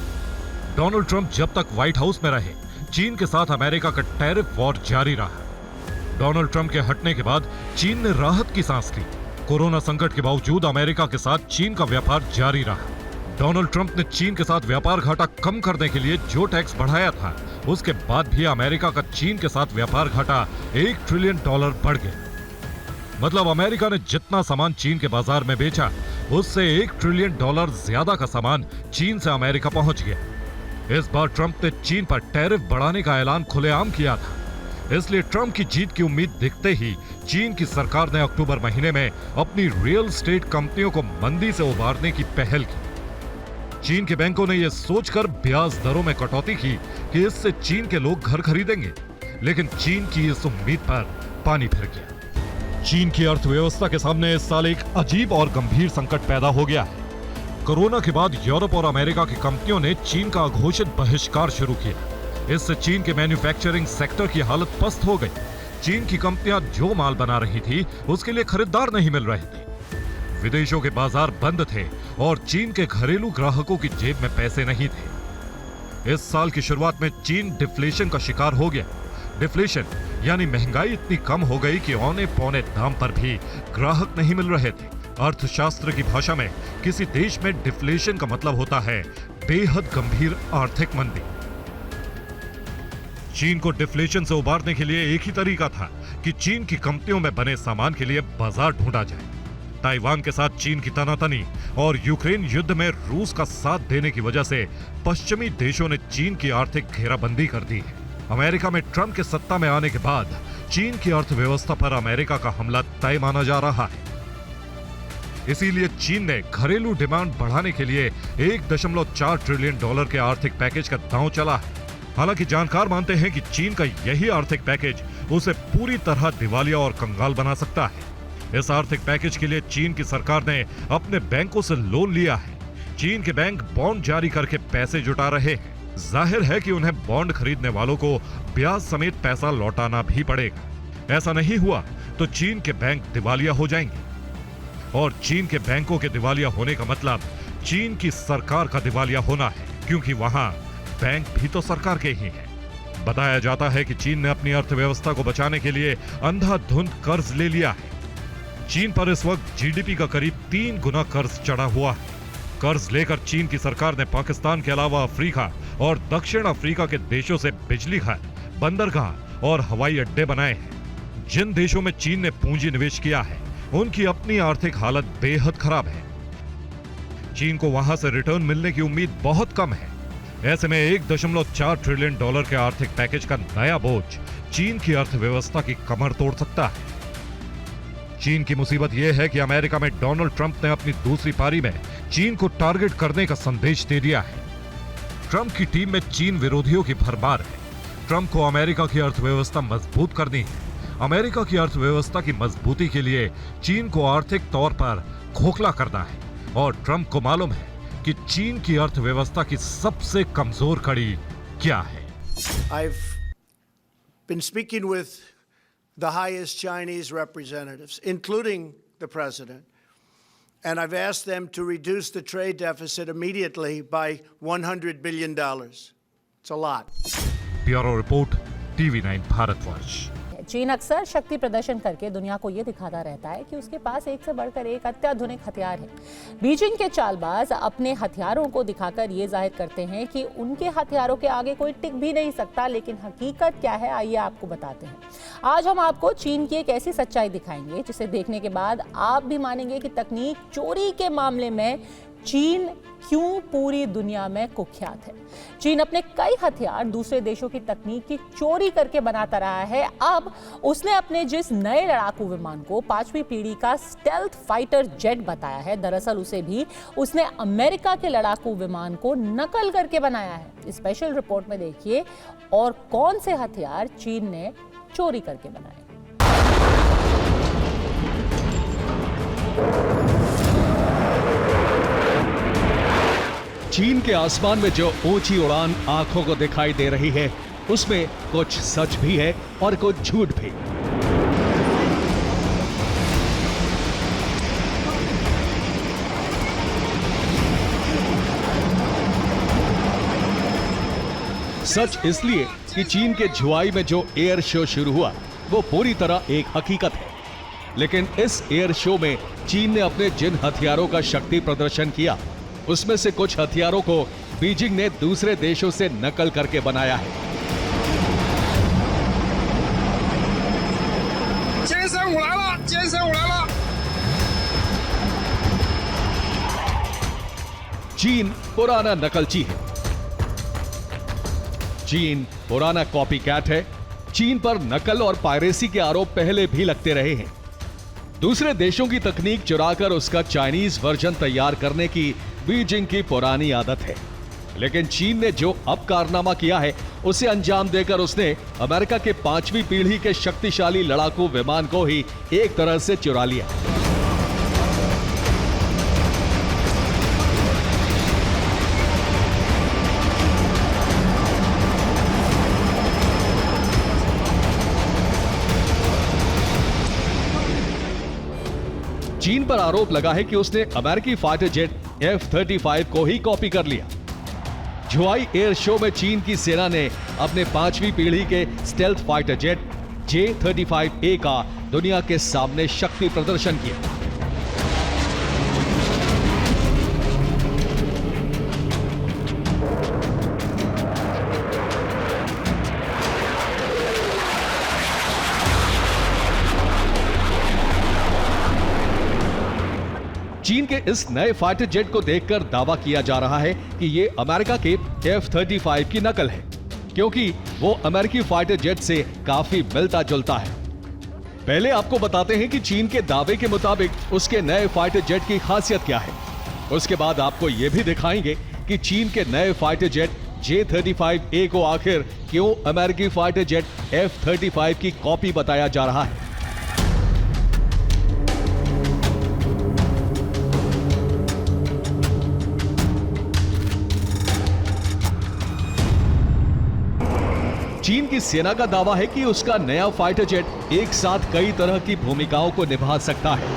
डोनाल्ड ट्रंप जब तक व्हाइट हाउस में रहे, चीन के साथ अमेरिका का टैरिफ वॉर जारी रहा। डोनाल्ड ट्रंप के हटने के बाद चीन ने राहत की सांस ली। कोरोना संकट के बावजूद अमेरिका के साथ चीन का व्यापार जारी रहा। डोनाल्ड ट्रंप ने चीन के साथ व्यापार घाटा कम करने के लिए जो टैक्स बढ़ाया था, उसके बाद भी अमेरिका का चीन के साथ व्यापार घाटा $1 ट्रिलियन बढ़ गया। मतलब अमेरिका ने जितना सामान चीन के बाजार में बेचा, उससे $1 ट्रिलियन ज्यादा का सामान चीन से अमेरिका पहुंच गया। इस बार ट्रंप ने चीन पर टैरिफ बढ़ाने का ऐलान खुलेआम किया था। इसलिए ट्रंप की जीत की उम्मीद दिखते ही चीन की सरकार ने अक्टूबर महीने में अपनी रियल एस्टेट कंपनियों को मंदी से उबारने की पहल की। चीन के बैंकों ने यह सोचकर ब्याज दरों में कटौती की कि इससे चीन के लोग घर खरीदेंगे, लेकिन चीन की इस उम्मीद पर पानी फिर गया। चीन की अर्थव्यवस्था के सामने इस साल एक अजीब और गंभीर संकट पैदा हो गया है। कोरोना के बाद यूरोप और अमेरिका की कंपनियों ने चीन का अघोषित बहिष्कार शुरू किया। इससे चीन के मैन्युफैक्चरिंग सेक्टर की हालत पस्त हो गई। चीन की कंपनियां जो माल बना रही थी उसके लिए खरीदार नहीं मिल रहे थे। विदेशों के बाजार बंद थे और चीन के घरेलू ग्राहकों की जेब में पैसे नहीं थे। इस साल की शुरुआत में चीन डिफ्लेशन का शिकार हो गया। डिफ्लेशन यानी महंगाई इतनी कम हो गई कि औने पौने दाम पर भी ग्राहक नहीं मिल रहे थे। अर्थशास्त्र की भाषा में किसी देश में डिफ्लेशन का मतलब होता है बेहद गंभीर आर्थिक मंदी। चीन को डिफ्लेशन से उबारने के लिए एक ही तरीका था कि चीन की कंपनियों में बने सामान के लिए बाजार ढूंढा जाए। ताइवान के साथ चीन की तनातनी और यूक्रेन युद्ध में रूस का साथ देने की वजह से पश्चिमी देशों ने चीन की आर्थिक घेराबंदी कर दी है। अमेरिका में ट्रंप के सत्ता में आने के बाद चीन की अर्थव्यवस्था पर अमेरिका का हमला तय माना जा रहा है। इसीलिए चीन ने घरेलू डिमांड बढ़ाने के लिए $1.4 ट्रिलियन के आर्थिक पैकेज का दांव चला है। हालांकि जानकार मानते हैं कि चीन का यही आर्थिक पैकेज उसे पूरी तरह दिवालिया और कंगाल बना सकता है। इस आर्थिक पैकेज के लिए चीन की सरकार ने अपने बैंकों से लोन लिया है। चीन के बैंक बॉन्ड जारी करके पैसे जुटा रहे हैं। जाहिर है कि उन्हें बॉन्ड खरीदने वालों को ब्याज समेत पैसा लौटाना भी पड़ेगा। ऐसा नहीं हुआ तो चीन के बैंक दिवालिया हो जाएंगे और चीन के बैंकों के दिवालिया होने का मतलब चीन की सरकार का दिवालिया होना है, क्योंकि वहां बैंक भी तो सरकार के ही हैं। बताया जाता है कि चीन ने अपनी अर्थव्यवस्था को बचाने के लिए अंधाधुंध कर्ज ले लिया है। चीन पर इस वक्त जीडीपी का करीब 3 गुना कर्ज चढ़ा हुआ है। कर्ज लेकर चीन की सरकार ने पाकिस्तान के अलावा अफ्रीका और दक्षिण अफ्रीका के देशों से बिजली घर, बंदरगाह और हवाई अड्डे बनाए हैं। जिन देशों में चीन ने पूंजी निवेश किया है उनकी अपनी आर्थिक हालत बेहद खराब है। चीन को वहां से रिटर्न मिलने की उम्मीद बहुत कम है। ऐसे में $1.4 ट्रिलियन के आर्थिक पैकेज का नया बोझ चीन की अर्थव्यवस्था की कमर तोड़ सकता है। चीन की मुसीबत यह है कि अमेरिका में डोनाल्ड ट्रंप ने अपनी दूसरी पारी में चीन को टारगेट करने का संदेश दे दिया है। ट्रंप की टीम में चीन विरोधियों की भरमार है। ट्रंप को अमेरिका की अर्थव्यवस्था मजबूत करनी है। अमेरिका की अर्थव्यवस्था की मजबूती के लिए चीन को आर्थिक तौर पर खोखला करना है और ट्रंप को मालूम है कि चीन की अर्थव्यवस्था की सबसे कमजोर कड़ी क्या है। I've been speaking with the highest Chinese representatives, including the president, and I've asked them to reduce the trade deficit immediately by $100 billion. It's a lot. Bureau report, TV9 Bharatvarsh. चीन अक्सर शक्ति प्रदर्शन करके दुनिया को यह दिखाता रहता है कि उसके पास एक से बढ़कर एक अत्याधुनिक हथियार है। बीजिंग के चालबाज अपने हथियारों को दिखाकर ये जाहिर करते हैं कि उनके हथियारों के आगे कोई टिक भी नहीं सकता, लेकिन हकीकत क्या है आइए आपको बताते हैं। आज हम आपको चीन की एक ऐसी सच्चाई दिखाएंगे जिसे देखने के बाद आप भी मानेंगे कि तकनीक चोरी के मामले में चीन क्यों पूरी दुनिया में कुख्यात है। चीन अपने कई हथियार दूसरे देशों की तकनीक की चोरी करके बनाता रहा है। अब उसने अपने जिस नए लड़ाकू विमान को 5वीं पीढ़ी का स्टेल्थ फाइटर जेट बताया है, दरअसल उसे भी उसने अमेरिका के लड़ाकू विमान को नकल करके बनाया है। स्पेशल रिपोर्ट में देखिए और कौन से हथियार चीन ने चोरी करके बनाए। चीन के आसमान में जो ऊंची उड़ान आंखों को दिखाई दे रही है उसमें कुछ सच भी है और कुछ झूठ भी। सच इसलिए कि चीन के झुआई में जो एयर शो शुरू हुआ वो पूरी तरह एक हकीकत है। लेकिन इस एयर शो में चीन ने अपने जिन हथियारों का शक्ति प्रदर्शन किया उसमें से कुछ हथियारों को बीजिंग ने दूसरे देशों से नकल करके बनाया है। चीन पुराना नकलची है। चीन पुराना कॉपी कैट है। चीन पर नकल और पायरेसी के आरोप पहले भी लगते रहे हैं। दूसरे देशों की तकनीक चुराकर उसका चाइनीज वर्जन तैयार करने की बीजिंग की पुरानी आदत है। लेकिन चीन ने जो अब कारनामा किया है उसे अंजाम देकर उसने अमेरिका के 5वीं पीढ़ी के शक्तिशाली लड़ाकू विमान को ही एक तरह से चुरा लिया। चीन पर आरोप लगा है कि उसने अमेरिकी फाइटर जेट F-35 को ही कॉपी कर लिया। झुआई एयर शो में चीन की सेना ने अपने 5वीं पीढ़ी के स्टेल्थ फाइटर जेट J-35A का दुनिया के सामने शक्ति प्रदर्शन किया। चीन के इस नए फाइटर जेट को देखकर दावा किया जा रहा है कि ये अमेरिका के F-35 की नकल है, क्योंकि वो अमेरिकी फाइटर जेट से काफी मिलता जुलता है। पहले आपको बताते हैं कि चीन के दावे के मुताबिक उसके नए फाइटर जेट की खासियत क्या है। उसके बाद आपको यह भी दिखाएंगे कि चीन के नए फाइटर जेट J-35A को आखिर क्यों अमेरिकी फाइटर जेट F-35 की कॉपी बताया जा रहा है। चीन की सेना का दावा है कि उसका नया फाइटर जेट एक साथ कई तरह की भूमिकाओं को निभा सकता है।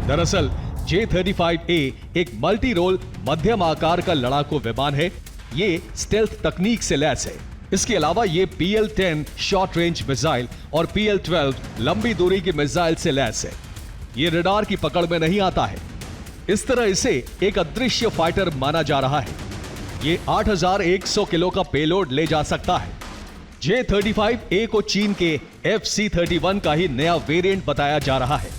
दरअसल J-35A एक मल्टी रोल मध्यम आकार का लड़ाकू विमान है। ये स्टेल्थ तकनीक से लैस है। इसके अलावा ये PL-10 शॉर्ट रेंज मिसाइल और PL-12 लंबी दूरी की मिसाइल से लैस है। ये रडार की पकड़ में नहीं आता है। इस तरह इसे एक अदृश्य फाइटर माना जा रहा है। ये 8100 किलो का पेलोड ले जा सकता है। J-35A को चीन के FC-31 का ही नया वेरिएंट बताया जा रहा है।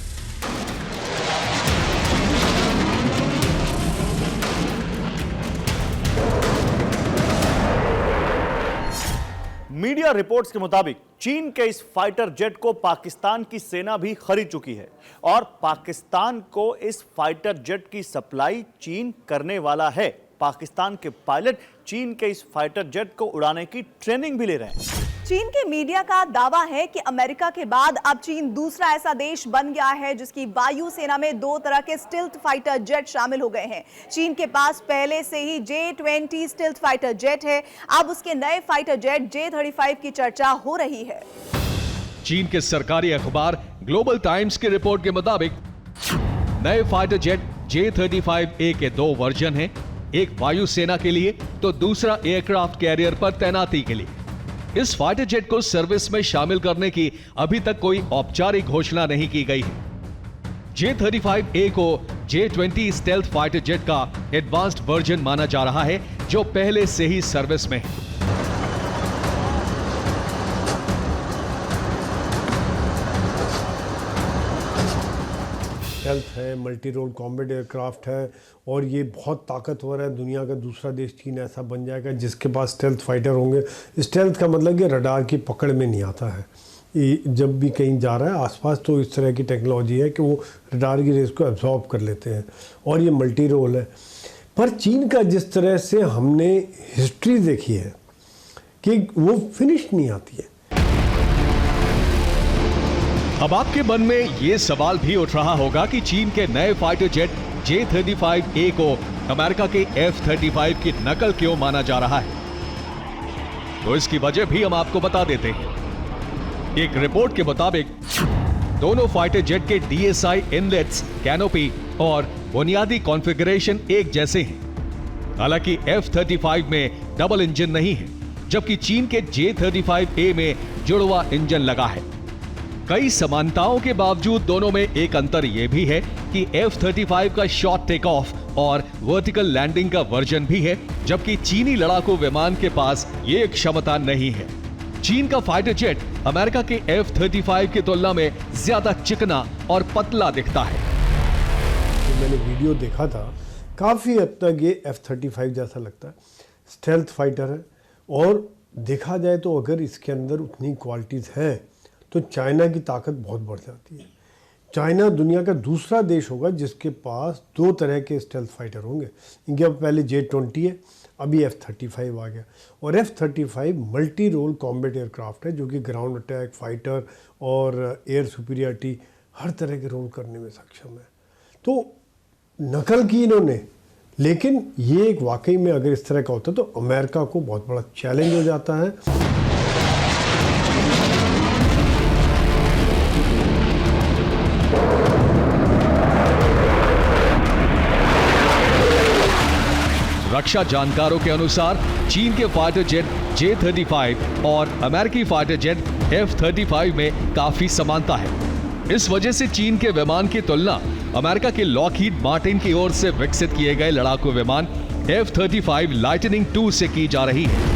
मीडिया रिपोर्ट्स के मुताबिक चीन के इस फाइटर जेट को पाकिस्तान की सेना भी खरीद चुकी है और पाकिस्तान को इस फाइटर जेट की सप्लाई चीन करने वाला है। पाकिस्तान के पायलट चीन के इस फाइटर जेट को उड़ाने की ट्रेनिंग भी ले रहे हैं। चीन के मीडिया का दावा है कि अमेरिका के बाद अब चीन दूसरा ऐसा देश बन गया है जिसकी वायु सेना में 2 तरह के स्टेल्थ फाइटर जेट शामिल हो गए हैं। चीन के पास पहले से ही J-20 स्टेल्थ फाइटर जेट है। अब उसके नए फाइटर जेट J-35 की चर्चा हो रही है। चीन के सरकारी अखबार ग्लोबल टाइम्स की रिपोर्ट के मुताबिक नए फाइटर जेट J-35A के 2 वर्जन हैं, एक वायुसेना के लिए तो दूसरा एयरक्राफ्ट कैरियर पर तैनाती के लिए। इस फाइटर जेट को सर्विस में शामिल करने की अभी तक कोई औपचारिक घोषणा नहीं की गई है। J-35A को J-20 स्टेल्थ फाइटर जेट का एडवांस्ड वर्जन माना जा रहा है, जो पहले से ही सर्विस में है। स्टेल्थ है, मल्टी रोल कॉम्बैट एयरक्राफ्ट है और ये बहुत ताकतवर है। दुनिया का दूसरा देश चीन ऐसा बन जाएगा जिसके पास स्टेल्थ फाइटर होंगे। स्टेल्थ का मतलब कि रडार की पकड़ में नहीं आता है। ये जब भी कहीं जा रहा है आसपास तो इस तरह की टेक्नोलॉजी है कि वो रडार की रेस को एब्जॉर्ब कर लेते हैं और ये मल्टी रोल है। पर चीन का जिस तरह से हमने हिस्ट्री देखी है कि वो फिनिश नहीं आती है। अब आपके मन में यह सवाल भी उठ रहा होगा कि चीन के नए फाइटर जेट J-35A को अमेरिका के F-35 की नकल क्यों माना जा रहा है। तो इसकी वजह भी हम आपको बता देते हैं। एक रिपोर्ट के मुताबिक दोनों फाइटर जेट के DSI इनलेट्स, कैनोपी और बुनियादी कॉन्फ़िगरेशन एक जैसे हैं। हालांकि F-35 में डबल इंजन नहीं है, जबकि चीन के J-35A में जुड़वा इंजन लगा है। कई समानताओं के बावजूद दोनों में एक अंतर यह भी है कि F-35 का शॉर्ट टेक ऑफ और वर्टिकल लैंडिंग का वर्जन भी है, जबकि चीनी लड़ाकू विमान के पास यह क्षमता नहीं है। चीन का फाइटर जेट अमेरिका के F-35 की तुलना में ज्यादा चिकना और पतला दिखता है। तो मैंने वीडियो देखा था, काफ़ी हद तक ये F-35 जैसा लगता है। स्टेल्थ फाइटर है और देखा जाए तो अगर इसके अंदर उतनी क्वालिटीज़ हैं तो चाइना की ताकत बहुत बढ़ जाती है। चाइना दुनिया का दूसरा देश होगा जिसके पास 2 तरह के स्टेल्थ फाइटर होंगे। इनके पहले J-20 है, अभी F-35 आ गया, और F-35 multi role combat aircraft है जो कि ग्राउंड अटैक, फाइटर और एयर सुपीरियरिटी हर तरह के रोल करने में सक्षम है। तो नकल की इन्होंने, लेकिन ये एक वाकई में अगर इस तरह का होता तो अमेरिका को बहुत बड़ा चैलेंज हो जाता है। रक्षा जानकारों के अनुसार चीन के फाइटर जेट J-35 और अमेरिकी फाइटर जेट F-35 में काफी समानता है। इस वजह से चीन के विमान की तुलना अमेरिका के लॉकहीड मार्टिन की ओर से विकसित किए गए लड़ाकू विमान F-35 लाइटनिंग II से की जा रही है।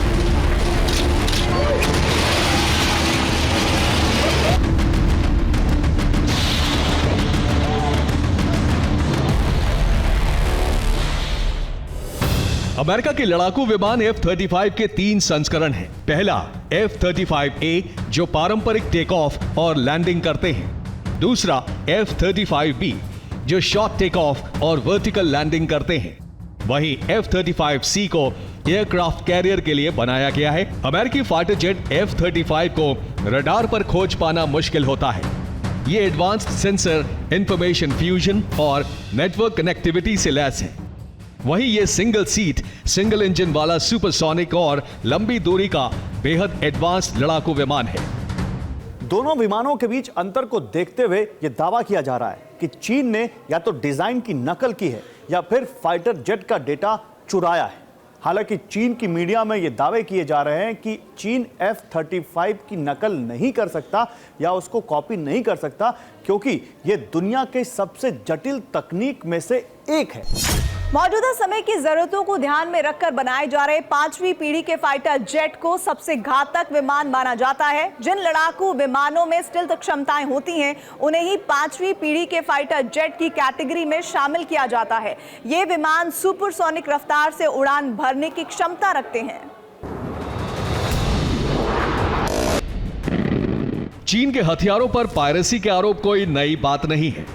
अमेरिका के लड़ाकू विमान F-35 के 3 संस्करण हैं। पहला F-35A जो पारंपरिक टेक ऑफ और लैंडिंग करते हैं। दूसरा F-35B जो शॉर्ट टेक ऑफ और वर्टिकल लैंडिंग करते हैं। वहीं F-35C को एयरक्राफ्ट कैरियर के लिए बनाया गया है। अमेरिकी फाइटर जेट F-35 को रडार पर खोज पाना मुश्किल होता है। ये एडवांस्ड सेंसर, इंफॉर्मेशन फ्यूजन और नेटवर्क कनेक्टिविटी से लैस है। वहीं ये सिंगल सीट, सिंगल इंजन वाला सुपरसोनिक और लंबी दूरी का बेहद एडवांस्ड लड़ाकू विमान है। दोनों विमानों के बीच अंतर को देखते हुए यह दावा किया जा रहा है कि चीन ने या तो डिजाइन की नकल की है या फिर फाइटर जेट का डेटा चुराया है। हालांकि चीन की मीडिया में यह दावे किए जा रहे हैं कि चीन F-35 की नकल नहीं कर सकता या उसको कॉपी नहीं कर सकता क्योंकि यह दुनिया के सबसे जटिल तकनीक में से एक है। मौजूदा समय की जरूरतों को ध्यान में रखकर बनाए जा रहे 5वीं पीढ़ी के फाइटर जेट को सबसे घातक विमान माना जाता है। जिन लड़ाकू विमानों में स्टिल्थ क्षमताएं होती हैं, उन्हें ही 5वीं पीढ़ी के फाइटर जेट की कैटेगरी में शामिल किया जाता है। ये विमान सुपरसोनिक रफ्तार से उड़ान भरने की क्षमता रखते हैं। चीन के हथियारों पर पायरेसी के आरोप कोई नई बात नहीं है।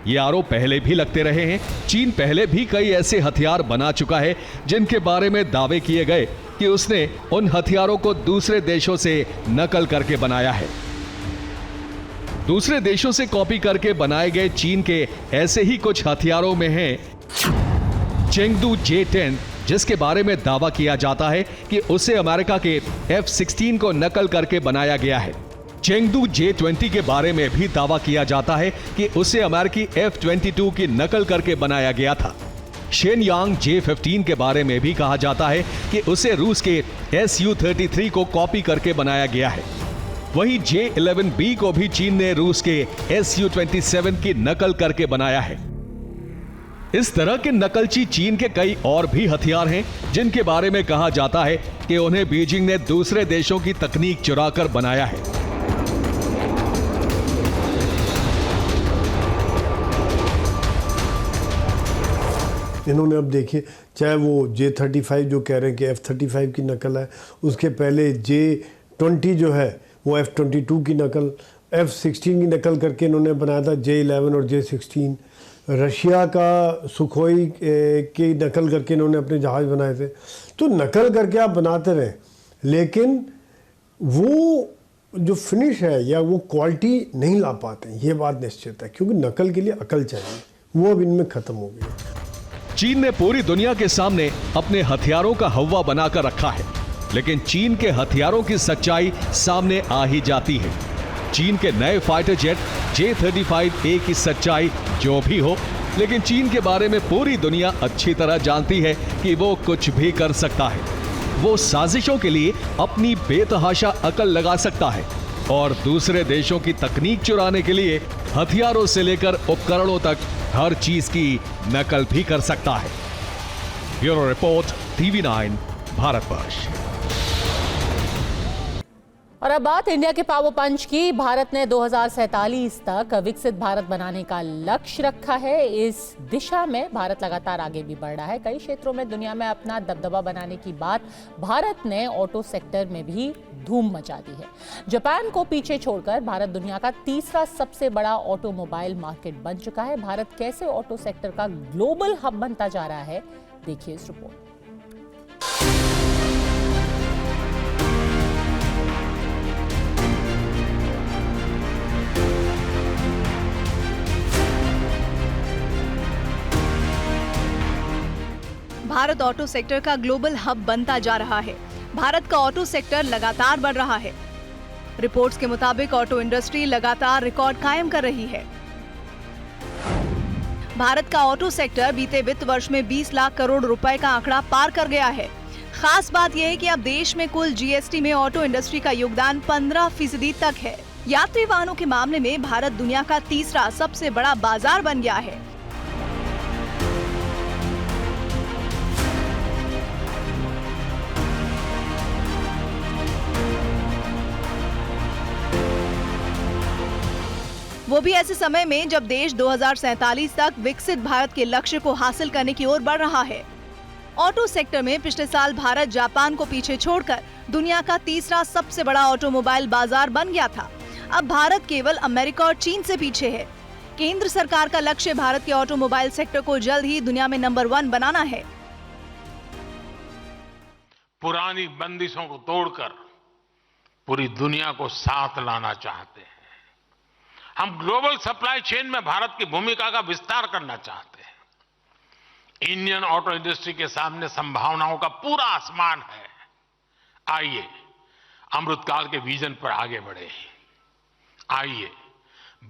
ये आरोप पहले भी लगते रहे हैं। चीन पहले भी कई ऐसे हथियार बना चुका है जिनके बारे में दावे किए गए कि उसने उन हथियारों को दूसरे देशों से नकल करके बनाया है। दूसरे देशों से कॉपी करके बनाए गए चीन के ऐसे ही कुछ हथियारों में है चेंगडू J-10, जिसके बारे में दावा किया जाता है कि उसे अमेरिका के F-16 को नकल करके बनाया गया है। चेंगडू J-20 के बारे में भी दावा किया जाता है कि उसे अमेरिकी F-22 की नकल करके बनाया गया था। शेनयांग J-15 के बारे में भी कहा जाता है कि उसे रूस के Su-33 को कॉपी करके बनाया गया है। वहीं J-11B को भी चीन ने रूस के Su-27 की नकल करके बनाया है। इस तरह के नकलची चीन के कई और भी हथियार हैं जिनके बारे में कहा जाता है कि उन्हें बीजिंग ने दूसरे देशों की तकनीक चुराकर बनाया है। इन्होंने अब देखिए, चाहे वो J-35 जो कह रहे हैं कि F-35 की नकल है, उसके पहले J-20 जो है वो F-22 की नकल, F-16 की नकल करके इन्होंने बनाया था J-11 और J-16। रशिया का सुखोई की नकल करके इन्होंने अपने जहाज बनाए थे। तो नकल करके आप बनाते रहें, लेकिन वो जो फिनिश है या वो क्वालिटी नहीं ला पाते, ये बात निश्चित है, क्योंकि नकल के लिए अकल चाहिए, वो अब इनमें खत्म हो गई है। चीन ने पूरी दुनिया के सामने अपने हथियारों का हवा बनाकर रखा है, लेकिन चीन के हथियारों की सच्चाई सामने आ ही जाती है। चीन के नए फाइटर जेट J-35A की सच्चाई जो भी हो, लेकिन चीन के बारे में पूरी दुनिया अच्छी तरह जानती है कि वो कुछ भी कर सकता है। वो साजिशों के लिए अपनी बेतहाशा अकल लगा सकता है और दूसरे देशों की तकनीक चुराने के लिए हथियारों से लेकर उपकरणों तक हर चीज की नकल भी कर सकता है। Bureau report, TV9 Bharatvarsh. और अब बात इंडिया के पावर पंच की। भारत ने 2047 तक विकसित भारत बनाने का लक्ष्य रखा है। इस दिशा में भारत लगातार आगे भी बढ़ रहा है। कई क्षेत्रों में दुनिया में अपना दबदबा बनाने की बात भारत ने ऑटो सेक्टर में भी धूम मचा दी है। जापान को पीछे छोड़कर भारत दुनिया का तीसरा सबसे बड़ा ऑटोमोबाइल मार्केट बन चुका है। भारत कैसे ऑटो सेक्टर का ग्लोबल हब बनता जा रहा है, देखिए इस रिपोर्ट। भारत ऑटो सेक्टर का ग्लोबल हब बनता जा रहा है। भारत का ऑटो सेक्टर लगातार बढ़ रहा है। रिपोर्ट्स के मुताबिक ऑटो इंडस्ट्री लगातार रिकॉर्ड कायम कर रही है। भारत का ऑटो सेक्टर बीते वित्त वर्ष में 20 लाख करोड़ रुपए का आंकड़ा पार कर गया है। खास बात यह है कि अब देश में कुल जीएसटी में ऑटो इंडस्ट्री का योगदान 15% तक है। यात्री वाहनों के मामले में भारत दुनिया का तीसरा सबसे बड़ा बाजार बन गया है। वो भी ऐसे समय में जब देश 2047 तक विकसित भारत के लक्ष्य को हासिल करने की ओर बढ़ रहा है। ऑटो सेक्टर में पिछले साल भारत जापान को पीछे छोड़कर दुनिया का तीसरा सबसे बड़ा ऑटोमोबाइल बाजार बन गया था। अब भारत केवल अमेरिका और चीन से पीछे है। केंद्र सरकार का लक्ष्य भारत के ऑटोमोबाइल सेक्टर को जल्द ही दुनिया में नंबर 1 बनाना है। पुरानी बंदिशों को तोड़कर पूरी दुनिया को साथ लाना चाहते हैं। हम ग्लोबल सप्लाई चेन में भारत की भूमिका का विस्तार करना चाहते हैं। इंडियन ऑटो इंडस्ट्री के सामने संभावनाओं का पूरा आसमान है। आइए अमृतकाल के विजन पर आगे बढ़े। आइए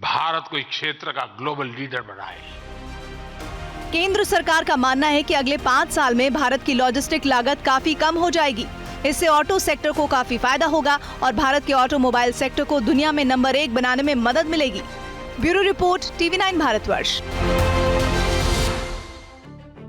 भारत को इस क्षेत्र का ग्लोबल लीडर बनाए। केंद्र सरकार का मानना है कि अगले 5 साल में भारत की लॉजिस्टिक लागत काफी कम हो जाएगी। इससे ऑटो सेक्टर को काफी फायदा होगा और भारत के ऑटोमोबाइल सेक्टर को दुनिया में नंबर 1 बनाने में मदद मिलेगी। Bureau report, TV9 Bharatvarsh.